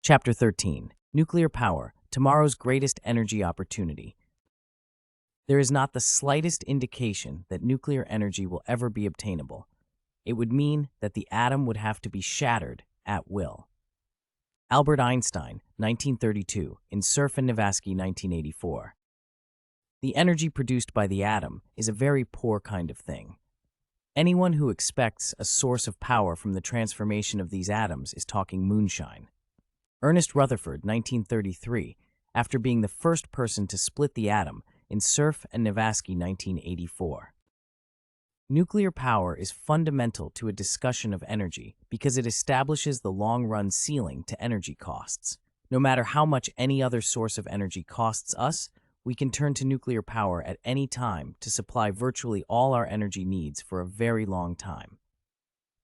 Chapter 13. Nuclear Power, Tomorrow's Greatest Energy Opportunity. There is not the slightest indication that nuclear energy will ever be obtainable. It would mean that the atom would have to be shattered at will. Albert Einstein, 1932, in Cerf and Navaski, 1984. The energy produced by the atom is a very poor kind of thing. Anyone who expects a source of power from the transformation of these atoms is talking moonshine. Ernest Rutherford, 1933, after being the first person to split the atom in Cerf and Navaski, 1984. Nuclear power is fundamental to a discussion of energy because it establishes the long-run ceiling to energy costs. No matter how much any other source of energy costs us, we can turn to nuclear power at any time to supply virtually all our energy needs for a very long time.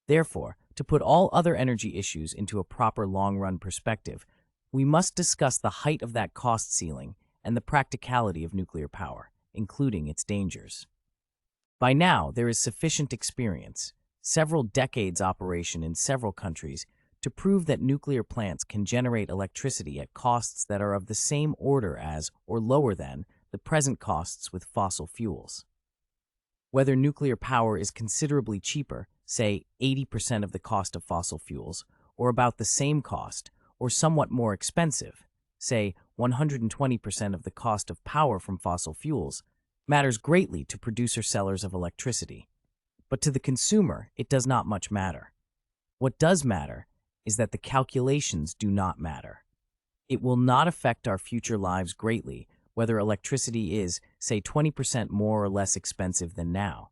Therefore, to put all other energy issues into a proper long-run perspective, we must discuss the height of that cost ceiling and the practicality of nuclear power, including its dangers. By now, there is sufficient experience, several decades operation in several countries, to prove that nuclear plants can generate electricity at costs that are of the same order as, or lower than, the present costs with fossil fuels. Whether nuclear power is considerably cheaper, say 80% of the cost of fossil fuels, or about the same cost, or somewhat more expensive, say 120% of the cost of power from fossil fuels, matters greatly to producer-sellers of electricity. But to the consumer, it does not much matter. What does matter is that the calculations do not matter. It will not affect our future lives greatly whether electricity is, say, 20% more or less expensive than now.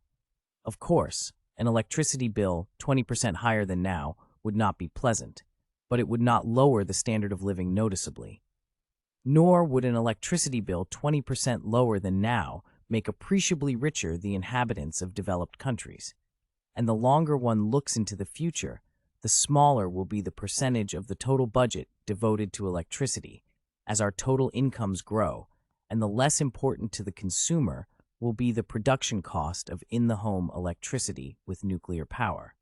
Of course, an electricity bill 20% higher than now would not be pleasant, but it would not lower the standard of living noticeably. Nor would an electricity bill 20% lower than now make appreciably richer the inhabitants of developed countries. And the longer one looks into the future, the smaller will be the percentage of the total budget devoted to electricity as our total incomes grow, and the less important to the consumer will be the production cost of in-the-home electricity with nuclear power.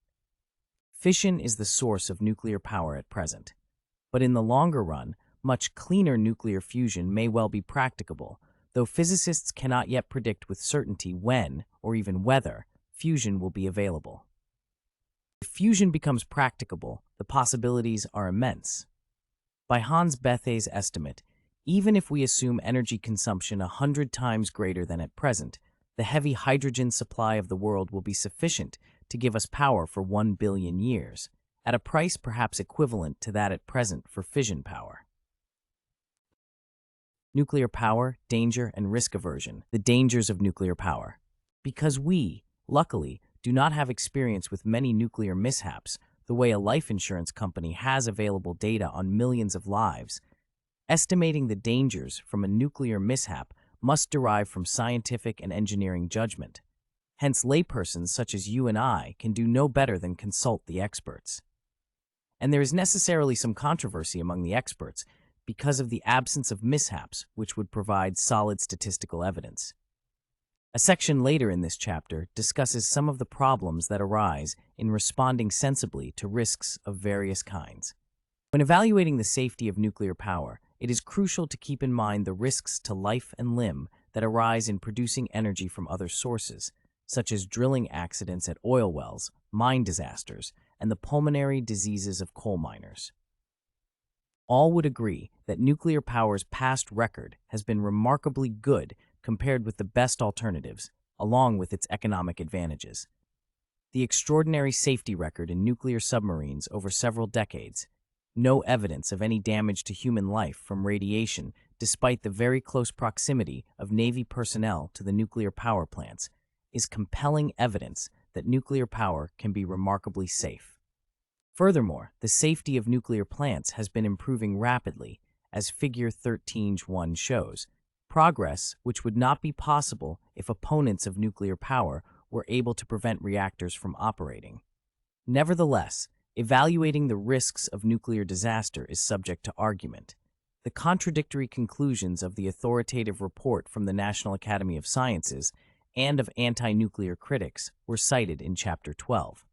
Fission is the source of nuclear power at present, but in the longer run, much cleaner nuclear fusion may well be practicable, though physicists cannot yet predict with certainty when, or even whether, fusion will be available. If fusion becomes practicable, the possibilities are immense. By Hans Bethe's estimate, even if we assume energy consumption 100 times greater than at present, the heavy hydrogen supply of the world will be sufficient to give us power for 1 billion years, at a price perhaps equivalent to that at present for fission power. Nuclear power, danger, and risk aversion. The dangers of nuclear power. Because we, luckily, do not have experience with many nuclear mishaps, the way a life insurance company has available data on millions of lives, estimating the dangers from a nuclear mishap must derive from scientific and engineering judgment. Hence, laypersons such as you and I can do no better than consult the experts. And there is necessarily some controversy among the experts because of the absence of mishaps which would provide solid statistical evidence. A section later in this chapter discusses some of the problems that arise in responding sensibly to risks of various kinds. When evaluating the safety of nuclear power, it is crucial to keep in mind the risks to life and limb that arise in producing energy from other sources, such as drilling accidents at oil wells, mine disasters, and the pulmonary diseases of coal miners. All would agree that nuclear power's past record has been remarkably good compared with the best alternatives, along with its economic advantages. The extraordinary safety record in nuclear submarines over several decades, no evidence of any damage to human life from radiation despite the very close proximity of Navy personnel to the nuclear power plants, is compelling evidence that nuclear power can be remarkably safe. Furthermore, the safety of nuclear plants has been improving rapidly, as Figure 13.1 shows, progress which would not be possible if opponents of nuclear power were able to prevent reactors from operating. Nevertheless, evaluating the risks of nuclear disaster is subject to argument. The contradictory conclusions of the authoritative report from the National Academy of Sciences and of anti-nuclear critics were cited in Chapter 12.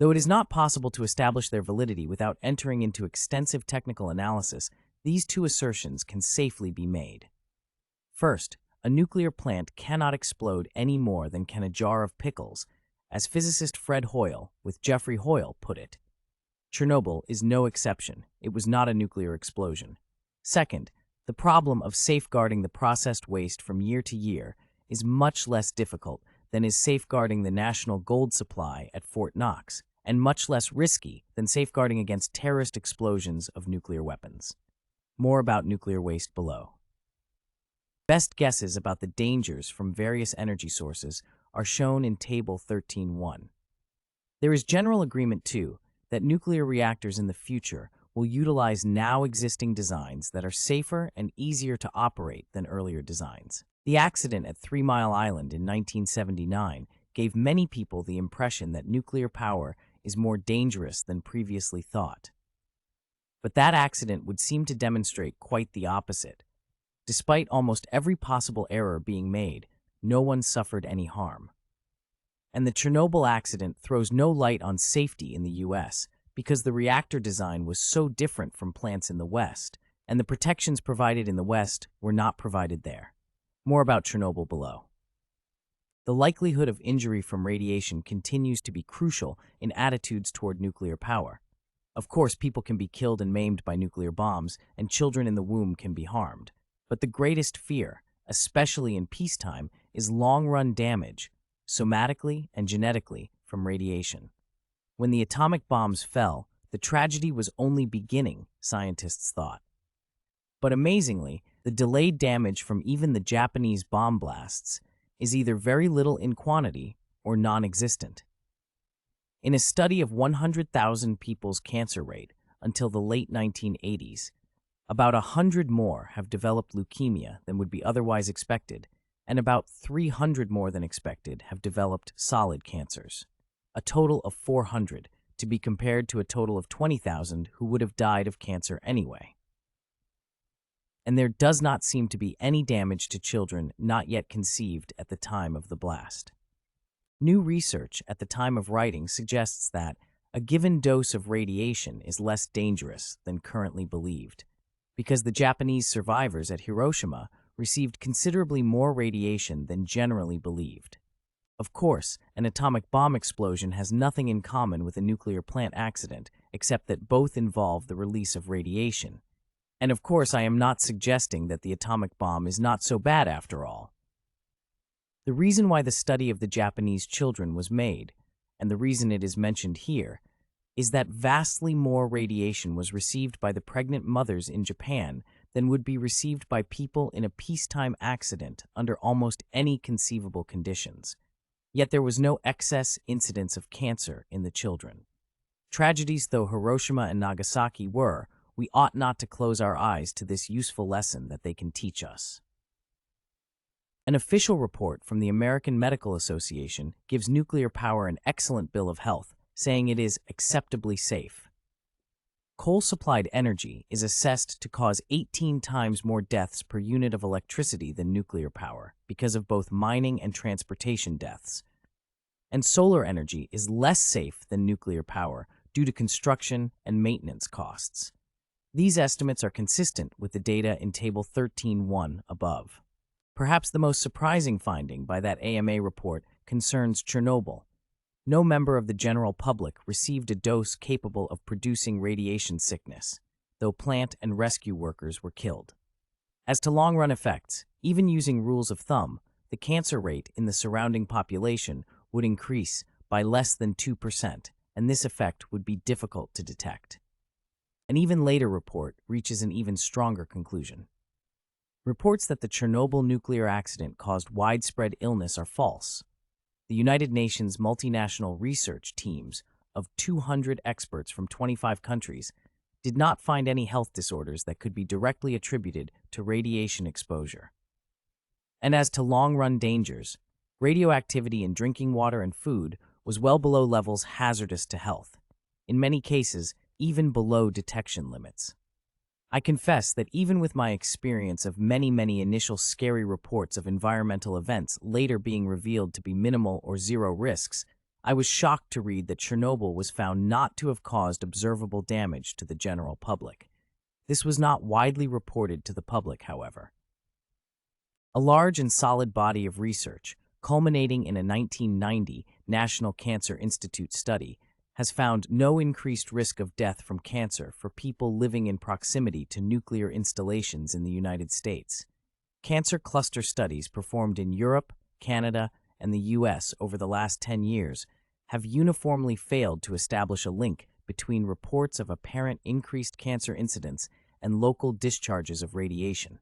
Though it is not possible to establish their validity without entering into extensive technical analysis, these two assertions can safely be made. First, a nuclear plant cannot explode any more than can a jar of pickles, as physicist Fred Hoyle, with Geoffrey Hoyle, put it. Chernobyl is no exception. It was not a nuclear explosion. Second, the problem of safeguarding the processed waste from year to year is much less difficult than is safeguarding the national gold supply at Fort Knox, and much less risky than safeguarding against terrorist explosions of nuclear weapons. More about nuclear waste below. Best guesses about the dangers from various energy sources are shown in Table 13.1. There is general agreement, too, that nuclear reactors in the future will utilize now existing designs that are safer and easier to operate than earlier designs. The accident at 3 Mile Island in 1979 gave many people the impression that nuclear power is more dangerous than previously thought. But that accident would seem to demonstrate quite the opposite. Despite almost every possible error being made, no one suffered any harm. And the Chernobyl accident throws no light on safety in the U.S. because the reactor design was so different from plants in the West, and the protections provided in the West were not provided there. More about Chernobyl below. The likelihood of injury from radiation continues to be crucial in attitudes toward nuclear power. Of course, people can be killed and maimed by nuclear bombs, and children in the womb can be harmed. But the greatest fear, especially in peacetime, is long-run damage, somatically and genetically, from radiation. When the atomic bombs fell, the tragedy was only beginning, scientists thought. But amazingly, the delayed damage from even the Japanese bomb blasts is either very little in quantity or non-existent. In a study of 100,000 people's cancer rate until the late 1980s, about 100 more have developed leukemia than would be otherwise expected, and about 300 more than expected have developed solid cancers. A total of 400, to be compared to a total of 20,000 who would have died of cancer anyway. And there does not seem to be any damage to children not yet conceived at the time of the blast. New research at the time of writing suggests that a given dose of radiation is less dangerous than currently believed, because the Japanese survivors at Hiroshima received considerably more radiation than generally believed. Of course, an atomic bomb explosion has nothing in common with a nuclear plant accident, except that both involve the release of radiation. And of course, I am not suggesting that the atomic bomb is not so bad after all. The reason why the study of the Japanese children was made, and the reason it is mentioned here, is that vastly more radiation was received by the pregnant mothers in Japan than would be received by people in a peacetime accident under almost any conceivable conditions. Yet there was no excess incidence of cancer in the children. Tragedies though Hiroshima and Nagasaki were, we ought not to close our eyes to this useful lesson that they can teach us. An official report from the American Medical Association gives nuclear power an excellent bill of health, saying it is acceptably safe. Coal-supplied energy is assessed to cause 18 times more deaths per unit of electricity than nuclear power because of both mining and transportation deaths. And solar energy is less safe than nuclear power due to construction and maintenance costs. These estimates are consistent with the data in Table 13.1 above. Perhaps the most surprising finding by that AMA report concerns Chernobyl. No member of the general public received a dose capable of producing radiation sickness, though plant and rescue workers were killed. As to long-run effects, even using rules of thumb, the cancer rate in the surrounding population would increase by less than 2%, and this effect would be difficult to detect. An even later report reaches an even stronger conclusion. Reports that the Chernobyl nuclear accident caused widespread illness are false. The United Nations multinational research teams of 200 experts from 25 countries did not find any health disorders that could be directly attributed to radiation exposure. And as to long-run dangers, radioactivity in drinking water and food was well below levels hazardous to health, in many cases even below detection limits. I confess that even with my experience of many initial scary reports of environmental events later being revealed to be minimal or zero risks, I was shocked to read that Chernobyl was found not to have caused observable damage to the general public. This was not widely reported to the public, however. A large and solid body of research, culminating in a 1990 National Cancer Institute study, has found no increased risk of death from cancer for people living in proximity to nuclear installations in the United States. Cancer cluster studies performed in Europe, Canada, and the U.S. over the last 10 years have uniformly failed to establish a link between reports of apparent increased cancer incidence and local discharges of radiation.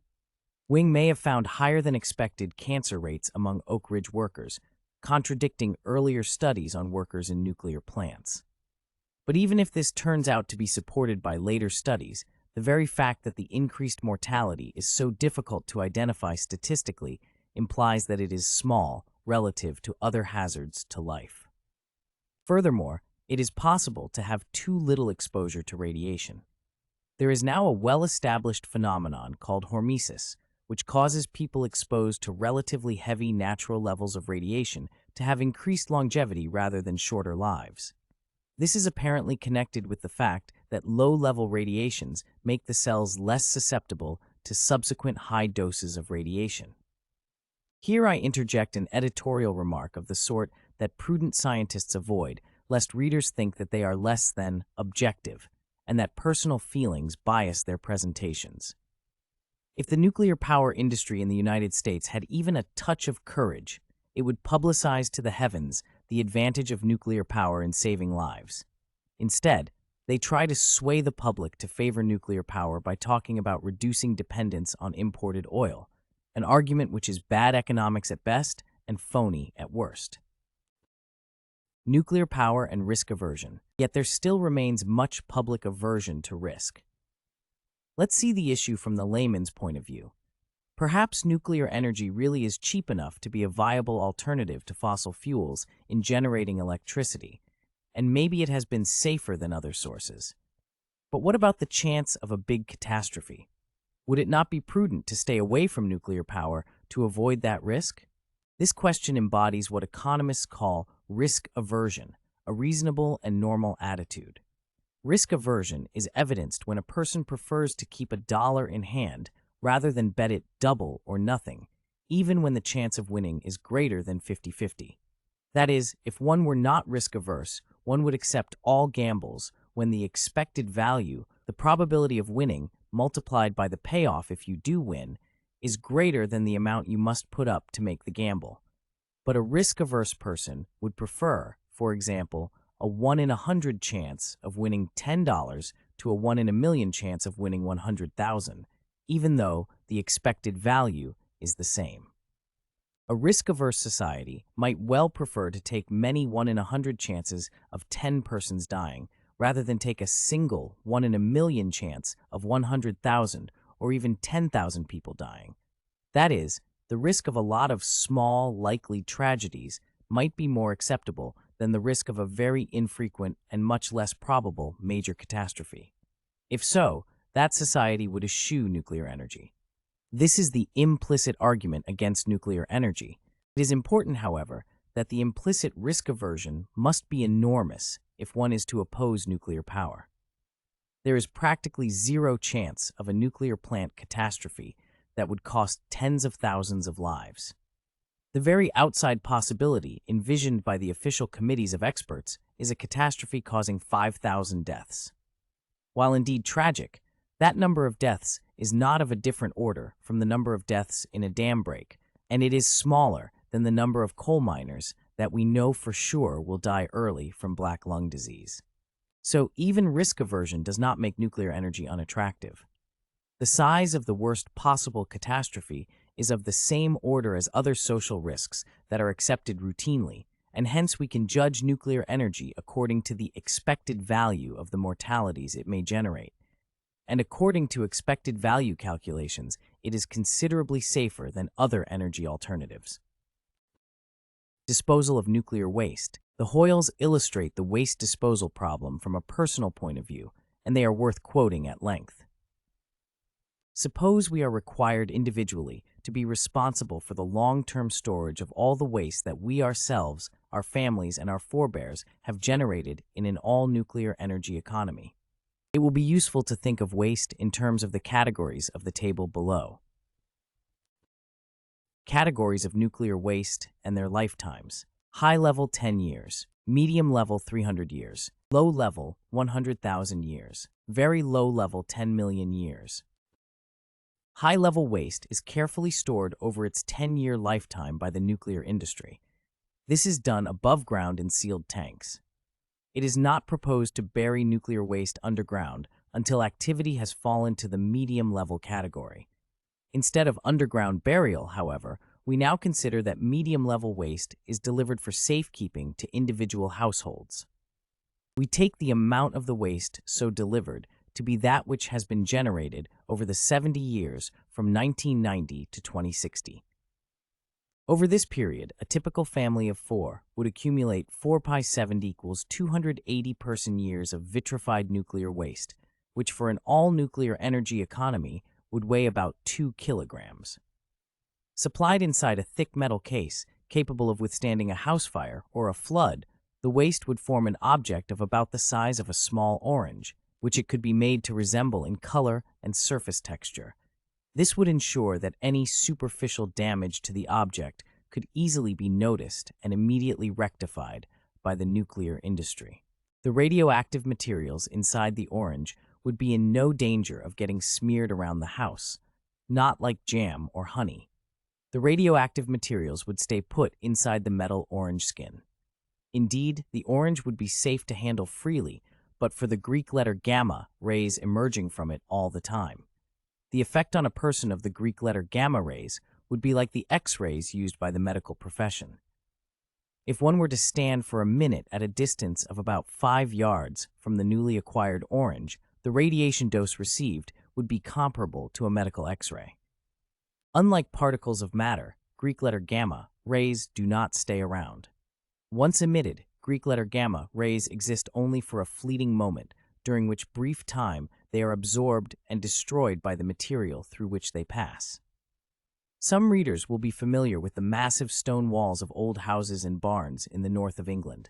Wing may have found higher than expected cancer rates among Oak Ridge workers, contradicting earlier studies on workers in nuclear plants. But even if this turns out to be supported by later studies, the very fact that the increased mortality is so difficult to identify statistically implies that it is small relative to other hazards to life. Furthermore, it is possible to have too little exposure to radiation. There is now a well-established phenomenon called hormesis, which causes people exposed to relatively heavy natural levels of radiation to have increased longevity rather than shorter lives. This is apparently connected with the fact that low-level radiations make the cells less susceptible to subsequent high doses of radiation. Here I interject an editorial remark of the sort that prudent scientists avoid, lest readers think that they are less than objective, and that personal feelings bias their presentations. If the nuclear power industry in the United States had even a touch of courage, it would publicize to the heavens the advantage of nuclear power in saving lives. Instead, they try to sway the public to favor nuclear power by talking about reducing dependence on imported oil, an argument which is bad economics at best and phony at worst. Nuclear power and risk aversion, yet there still remains much public aversion to risk. Let's see the issue from the layman's point of view. Perhaps nuclear energy really is cheap enough to be a viable alternative to fossil fuels in generating electricity, and maybe it has been safer than other sources. But what about the chance of a big catastrophe? Would it not be prudent to stay away from nuclear power to avoid that risk? This question embodies what economists call risk aversion, a reasonable and normal attitude. Risk aversion is evidenced when a person prefers to keep $1 in hand rather than bet it double or nothing, even when the chance of winning is greater than 50-50. That is, if one were not risk-averse, one would accept all gambles when the expected value, the probability of winning, multiplied by the payoff if you do win, is greater than the amount you must put up to make the gamble. But a risk-averse person would prefer, for example, a 1 in 100 chance of winning $10 to a 1 in a million chance of winning 100,000, even though the expected value is the same. A risk-averse society might well prefer to take many 1 in 100 chances of 10 persons dying, rather than take a single 1 in a million chance of 100,000 or even 10,000 people dying. That is, the risk of a lot of small, likely tragedies might be more acceptable than the risk of a very infrequent and much less probable major catastrophe. If so, that society would eschew nuclear energy. This is the implicit argument against nuclear energy. It is important, however, that the implicit risk aversion must be enormous if one is to oppose nuclear power. There is practically zero chance of a nuclear plant catastrophe that would cost tens of thousands of lives. The very outside possibility envisioned by the official committees of experts is a catastrophe causing 5,000 deaths. While indeed tragic, that number of deaths is not of a different order from the number of deaths in a dam break, and it is smaller than the number of coal miners that we know for sure will die early from black lung disease. So even risk aversion does not make nuclear energy unattractive. The size of the worst possible catastrophe is of the same order as other social risks that are accepted routinely, and hence we can judge nuclear energy according to the expected value of the mortalities it may generate. And according to expected value calculations, it is considerably safer than other energy alternatives. Disposal of nuclear waste. The Hoyles illustrate the waste disposal problem from a personal point of view, and they are worth quoting at length. Suppose we are required individually to be responsible for the long-term storage of all the waste that we ourselves, our families, and our forebears have generated in an all-nuclear energy economy. It will be useful to think of waste in terms of the categories of the table below. Categories of nuclear waste and their lifetimes. High level 10 years, medium level 300 years, low level 100,000 years, very low level 10 million years. High level waste is carefully stored over its 10-year lifetime by the nuclear industry. This is done above ground in sealed tanks. It is not proposed to bury nuclear waste underground until activity has fallen to the medium level category. Instead of underground burial, however, we now consider that medium-level waste is delivered for safekeeping to individual households. We take the amount of the waste so delivered to be that which has been generated over the 70 years from 1990 to 2060. Over this period, a typical family of 4 would accumulate 4 pi 7 equals 280 person-years of vitrified nuclear waste, which for an all-nuclear energy economy would weigh about 2 kilograms. Supplied inside a thick metal case capable of withstanding a house fire or a flood, the waste would form an object of about the size of a small orange, which it could be made to resemble in color and surface texture. This would ensure that any superficial damage to the object could easily be noticed and immediately rectified by the nuclear industry. The radioactive materials inside the orange would be in no danger of getting smeared around the house, not like jam or honey. The radioactive materials would stay put inside the metal orange skin. Indeed, the orange would be safe to handle freely, but for the Greek letter gamma rays emerging from it all the time. The effect on a person of the Greek letter gamma rays would be like the X-rays used by the medical profession. If one were to stand for a minute at a distance of about 5 yards from the newly acquired orange, the radiation dose received would be comparable to a medical X-ray. Unlike particles of matter, Greek letter gamma rays do not stay around. Once emitted, Greek letter gamma rays exist only for a fleeting moment, during which brief time they are absorbed and destroyed by the material through which they pass. Some readers will be familiar with the massive stone walls of old houses and barns in the north of England.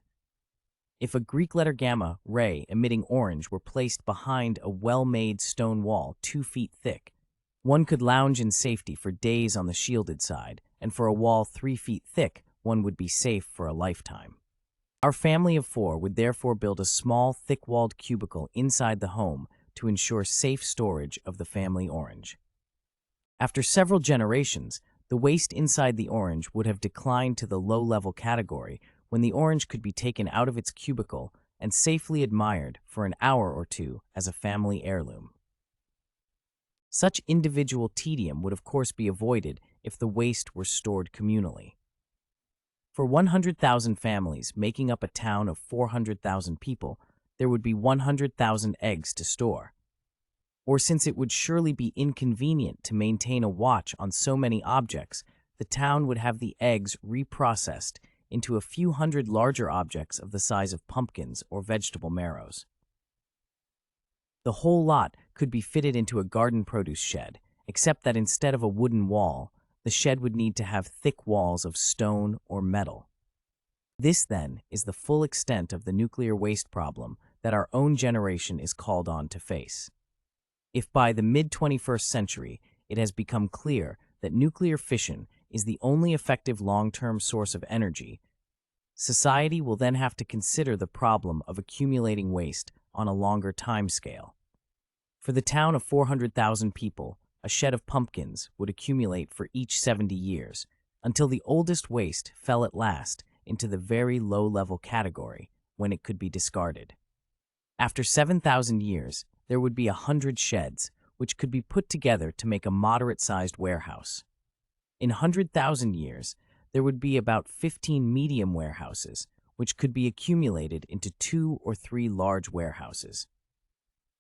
If a Greek letter gamma ray emitting orange were placed behind a well-made stone wall 2 feet thick, one could lounge in safety for days on the shielded side, and for a wall 3 feet thick, one would be safe for a lifetime. Our family of 4 would therefore build a small, thick-walled cubicle inside the home to ensure safe storage of the family orange. After several generations, the waste inside the orange would have declined to the low-level category when the orange could be taken out of its cubicle and safely admired for an hour or two as a family heirloom. Such individual tedium would of course be avoided if the waste were stored communally. For 100,000 families making up a town of 400,000 people, there would be 100,000 eggs to store. Or since it would surely be inconvenient to maintain a watch on so many objects, the town would have the eggs reprocessed into a few hundred larger objects of the size of pumpkins or vegetable marrows. The whole lot could be fitted into a garden produce shed, except that instead of a wooden wall, the shed would need to have thick walls of stone or metal. This, then, is the full extent of the nuclear waste problem that our own generation is called on to face. If by the mid-21st century it has become clear that nuclear fission is the only effective long-term source of energy, society will then have to consider the problem of accumulating waste on a longer time scale. For the town of 400,000 people, a shed of pumpkins would accumulate for each 70 years, until the oldest waste fell at last into the very low-level category when it could be discarded. After 7,000 years, there would be 100 sheds, which could be put together to make a moderate-sized warehouse. In 100,000 years, there would be about 15 medium warehouses, which could be accumulated into 2 or 3 large warehouses.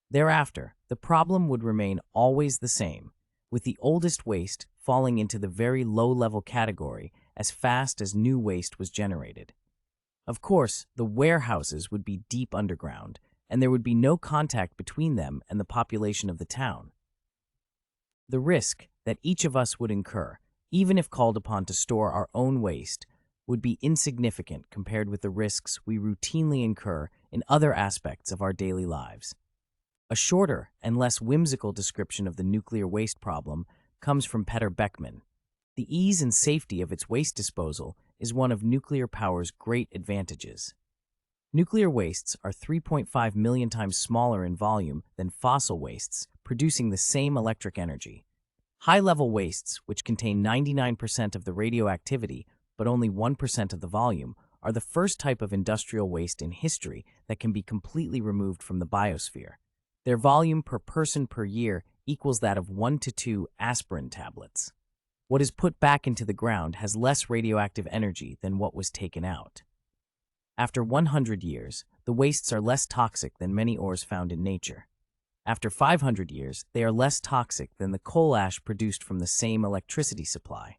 Thereafter, the problem would remain always the same, with the oldest waste falling into the very low-level category as fast as new waste was generated. Of course, the warehouses would be deep underground, and there would be no contact between them and the population of the town. The risk that each of us would incur, even if called upon to store our own waste, would be insignificant compared with the risks we routinely incur in other aspects of our daily lives. A shorter and less whimsical description of the nuclear waste problem comes from Peter Beckman. The ease and safety of its waste disposal is one of nuclear power's great advantages. Nuclear wastes are 3.5 million times smaller in volume than fossil wastes, producing the same electric energy. High-level wastes, which contain 99% of the radioactivity but only 1% of the volume, are the first type of industrial waste in history that can be completely removed from the biosphere. Their volume per person per year equals that of 1 to 2 aspirin tablets. What is put back into the ground has less radioactive energy than what was taken out. After 100 years, the wastes are less toxic than many ores found in nature. After 500 years, they are less toxic than the coal ash produced from the same electricity supply.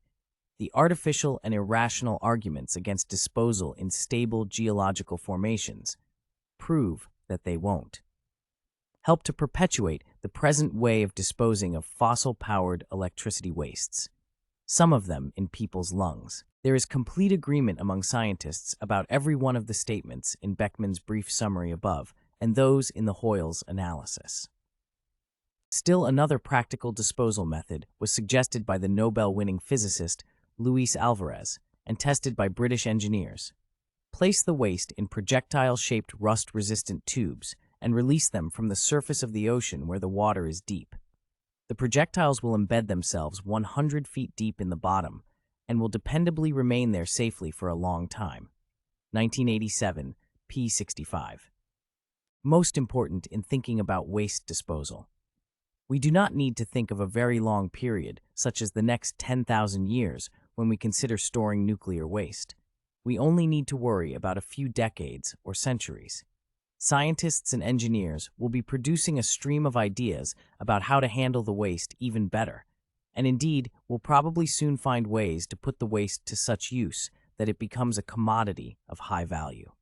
The artificial and irrational arguments against disposal in stable geological formations prove that they won't. Help to perpetuate the present way of disposing of fossil-powered electricity wastes, some of them in people's lungs. There is complete agreement among scientists about every one of the statements in Beckman's brief summary above and those in the Hoyle's analysis. Still another practical disposal method was suggested by the Nobel-winning physicist Luis Alvarez and tested by British engineers. Place the waste in projectile-shaped rust-resistant tubes and release them from the surface of the ocean where the water is deep. The projectiles will embed themselves 100 feet deep in the bottom and will dependably remain there safely for a long time. 1987, p. 65. Most important in thinking about waste disposal. We do not need to think of a very long period, such as the next 10,000 years, when we consider storing nuclear waste. We only need to worry about a few decades or centuries. Scientists and engineers will be producing a stream of ideas about how to handle the waste even better, and indeed will probably soon find ways to put the waste to such use that it becomes a commodity of high value.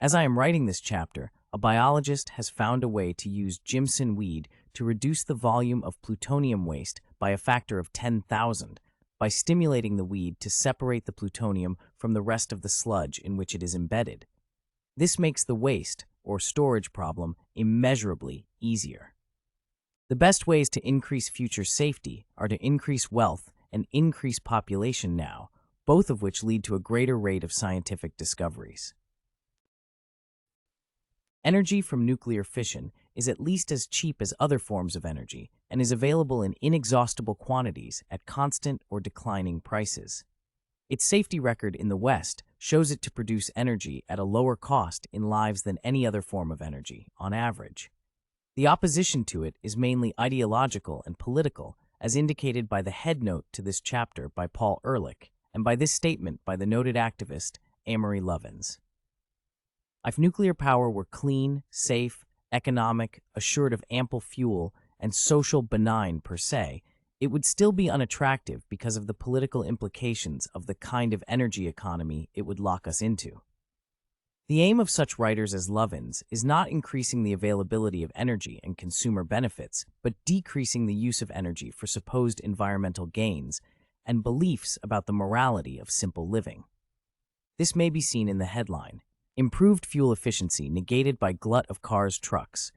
As I am writing this chapter, a biologist has found a way to use Jimson weed to reduce the volume of plutonium waste by a factor of 10,000 by stimulating the weed to separate the plutonium from the rest of the sludge in which it is embedded. This makes the waste, or storage problem, immeasurably easier. The best ways to increase future safety are to increase wealth and increase population now, both of which lead to a greater rate of scientific discoveries. Energy from nuclear fission is at least as cheap as other forms of energy and is available in inexhaustible quantities at constant or declining prices. Its safety record in the West shows it to produce energy at a lower cost in lives than any other form of energy, on average. The opposition to it is mainly ideological and political, as indicated by the headnote to this chapter by Paul Ehrlich and by this statement by the noted activist Amory Lovins. If nuclear power were clean, safe, economic, assured of ample fuel, and social benign per se, it would still be unattractive because of the political implications of the kind of energy economy it would lock us into. The aim of such writers as Lovins is not increasing the availability of energy and consumer benefits, but decreasing the use of energy for supposed environmental gains and beliefs about the morality of simple living. This may be seen in the headline, "Improved fuel efficiency negated by glut of cars, trucks,